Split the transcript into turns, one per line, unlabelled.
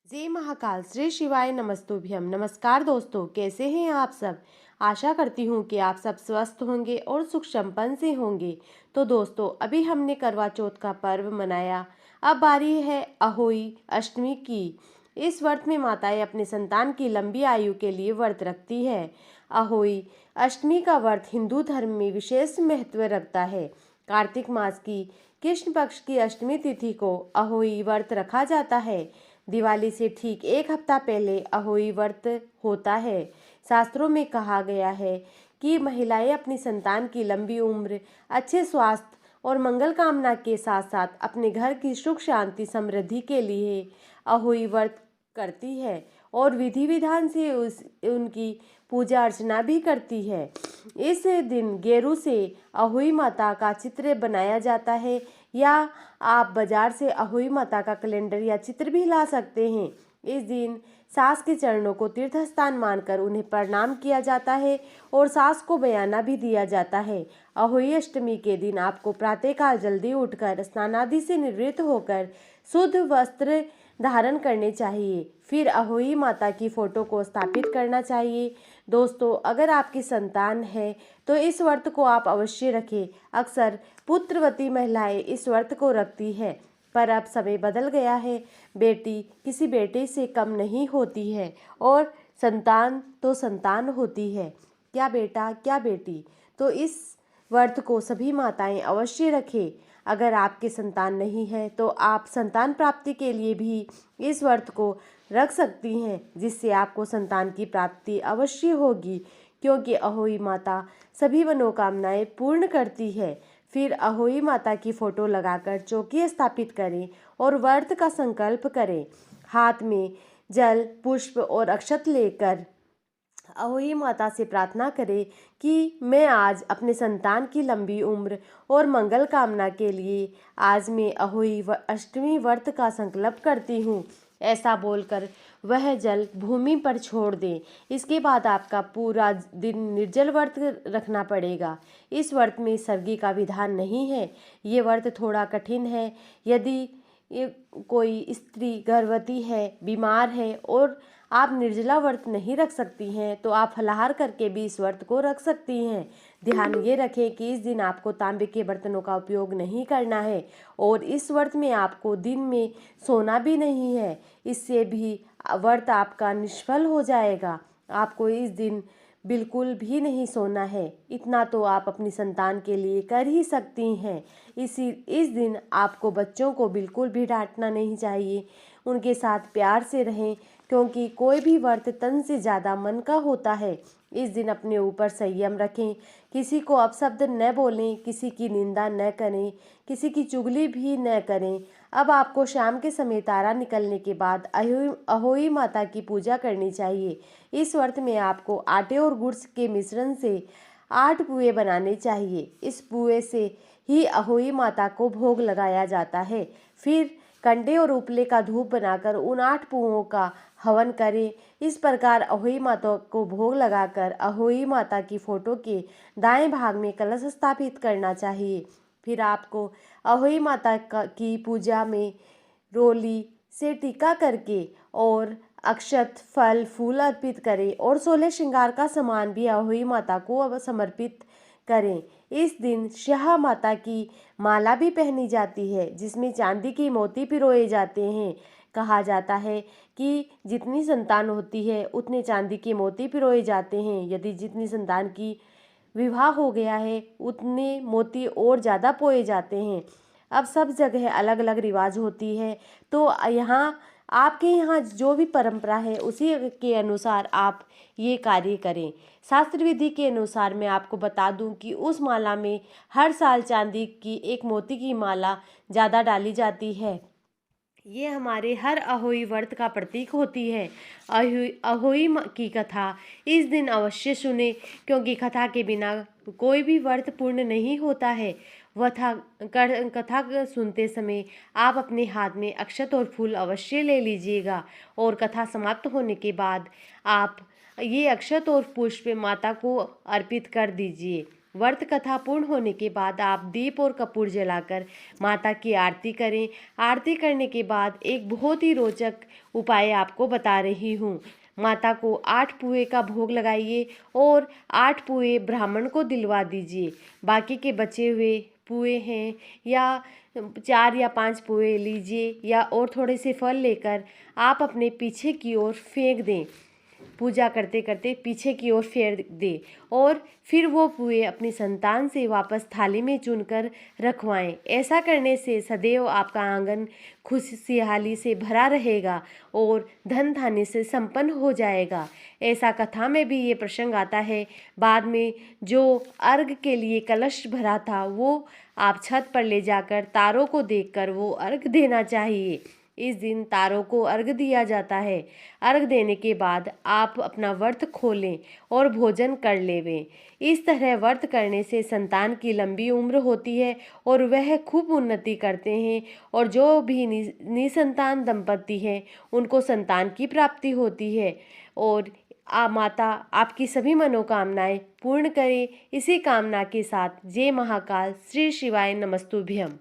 जय महाकाल, श्री शिवाय नमस्तुभ्यम। नमस्कार दोस्तों, कैसे हैं आप सब। आशा करती हूँ कि आप सब स्वस्थ होंगे और सुख संपन्न से होंगे। तो दोस्तों, अभी हमने करवा चौथ का पर्व मनाया। अब बारी है अहोई अष्टमी की। इस व्रत में माताएं अपने संतान की लंबी आयु के लिए व्रत रखती है। अहोई अष्टमी का व्रत हिंदू धर्म में विशेष महत्व रखता है। कार्तिक मास की कृष्ण पक्ष की अष्टमी तिथि को अहोई व्रत रखा जाता है। दिवाली से ठीक एक हफ्ता पहले अहोई व्रत होता है। शास्त्रों में कहा गया है कि महिलाएं अपनी संतान की लंबी उम्र, अच्छे स्वास्थ्य और मंगल कामना के साथ साथ अपने घर की सुख शांति समृद्धि के लिए अहोई व्रत करती है और विधि विधान से उनकी पूजा अर्चना भी करती है। इस दिन गेरू से अहोई माता का चित्र बनाया जाता है या आप बाजार से अहोई माता का कैलेंडर या चित्र भी ला सकते हैं। इस दिन सास के चरणों को तीर्थ स्थान मानकर उन्हें प्रणाम किया जाता है और सास को बयाना भी दिया जाता है। अहोई अष्टमी के दिन आपको प्रातःकाल जल्दी उठकर स्नान आदि से निवृत्त होकर शुद्ध वस्त्र धारण करने चाहिए। फिर अहोई माता की फोटो को स्थापित करना चाहिए। दोस्तों, अगर आपकी संतान है तो इस व्रत को आप अवश्य रखें। अक्सर पुत्रवती महिलाएं इस व्रत को रखती है, पर अब समय बदल गया है। बेटी किसी बेटे से कम नहीं होती है और संतान तो संतान होती है, क्या बेटा क्या बेटी। तो इस व्रत को सभी माताएं अवश्य रखें। अगर आपके संतान नहीं है तो आप संतान प्राप्ति के लिए भी इस व्रत को रख सकती हैं, जिससे आपको संतान की प्राप्ति अवश्य होगी, क्योंकि अहोई माता सभी मनोकामनाएं पूर्ण करती है। फिर अहोई माता की फोटो लगाकर चौकी स्थापित करें और व्रत का संकल्प करें। हाथ में जल, पुष्प और अक्षत लेकर अहोई माता से प्रार्थना करें कि मैं आज अपने संतान की लंबी उम्र और मंगल कामना के लिए आज मैं अहोई अष्टमी व्रत का संकल्प करती हूँ। ऐसा बोलकर वह जल भूमि पर छोड़ दें। इसके बाद आपका पूरा दिन निर्जल व्रत रखना पड़ेगा। इस व्रत में सर्गी का विधान नहीं है। ये व्रत थोड़ा कठिन है। यदि ये कोई स्त्री गर्भवती है, बीमार है और आप निर्जला व्रत नहीं रख सकती हैं तो आप फलाहार करके भी इस व्रत को रख सकती हैं। ध्यान ये रखें कि इस दिन आपको तांबे के बर्तनों का उपयोग नहीं करना है और इस व्रत में आपको दिन में सोना भी नहीं है। इससे भी व्रत आपका निष्फल हो जाएगा। आपको इस दिन बिल्कुल भी नहीं सोना है। इतना तो आप अपनी संतान के लिए कर ही सकती हैं। इस दिन आपको बच्चों को बिल्कुल भी डांटना नहीं चाहिए। उनके साथ प्यार से रहें, क्योंकि कोई भी व्रत तन से ज़्यादा मन का होता है। इस दिन अपने ऊपर संयम रखें, किसी को अपशब्द न बोलें, किसी की निंदा न करें, किसी की चुगली भी न करें। अब आपको शाम के समय तारा निकलने के बाद अहोई माता की पूजा करनी चाहिए। इस व्रत में आपको आटे और गुड़ के मिश्रण से 8 पुए बनाने चाहिए। इस पुए से ही अहोई माता को भोग लगाया जाता है। फिर कंडे और उपले का धूप बनाकर उन 8 पुओं का हवन करें। इस प्रकार अहोई माता को भोग लगाकर अहोई माता की फोटो के दाएं भाग में कलश स्थापित करना चाहिए। फिर आपको अहोई माता की पूजा में रोली से टीका करके और अक्षत, फल, फूल अर्पित करें और 16 श्रृंगार का सामान भी अहोई माता को समर्पित करें। इस दिन शाह माता की माला भी पहनी जाती है, जिसमें चांदी के मोती पिरोए जाते हैं। कहा जाता है कि जितनी संतान होती है उतने चांदी के मोती पिरोए जाते हैं। यदि जितनी संतान की विवाह हो गया है उतने मोती और ज़्यादा पोए जाते हैं। अब सब जगह अलग अलग रिवाज होती है, तो यहाँ आपके यहाँ जो भी परंपरा है उसी के अनुसार आप ये कार्य करें। शास्त्र विधि के अनुसार मैं आपको बता दूं कि उस माला में हर साल चांदी की एक मोती की माला ज़्यादा डाली जाती है। ये हमारे हर अहोई व्रत का प्रतीक होती है। अहोई की कथा इस दिन अवश्य सुने, क्योंकि कथा के बिना कोई भी व्रत पूर्ण नहीं होता है। कथा सुनते समय आप अपने हाथ में अक्षत और फूल अवश्य ले लीजिएगा और कथा समाप्त होने के बाद आप ये अक्षत और पुष्प माता को अर्पित कर दीजिए। व्रत कथा पूर्ण होने के बाद आप दीप और कपूर जलाकर माता की आरती करें। आरती करने के बाद एक बहुत ही रोचक उपाय आपको बता रही हूँ। माता को 8 पुए का भोग लगाइए और 8 पुए ब्राह्मण को दिलवा दीजिए। बाकी के बचे हुए पुए हैं या 4 या 5 पुए लीजिए या और थोड़े से फल लेकर आप अपने पीछे की ओर फेंक दें। पूजा करते करते पीछे की ओर फेंक दे और फिर वो पुए अपनी संतान से वापस थाली में चुनकर रखवाएं। ऐसा करने से सदैव आपका आंगन खुशहाली से भरा रहेगा और धन धान्य से संपन्न हो जाएगा। ऐसा कथा में भी ये प्रसंग आता है। बाद में जो अर्घ के लिए कलश भरा था वो आप छत पर ले जाकर तारों को देखकर वो अर्घ देना चाहिए। इस दिन तारों को अर्घ दिया जाता है। अर्घ देने के बाद आप अपना व्रत खोलें और भोजन कर लेवें। इस तरह व्रत करने से संतान की लंबी उम्र होती है और वह खूब उन्नति करते हैं और जो भी निसंतान दंपति हैं उनको संतान की प्राप्ति होती है और माता आपकी सभी मनोकामनाएं पूर्ण करे। इसी कामना के साथ जय महाकाल। श्री शिवाय नमस्तुभ्यम।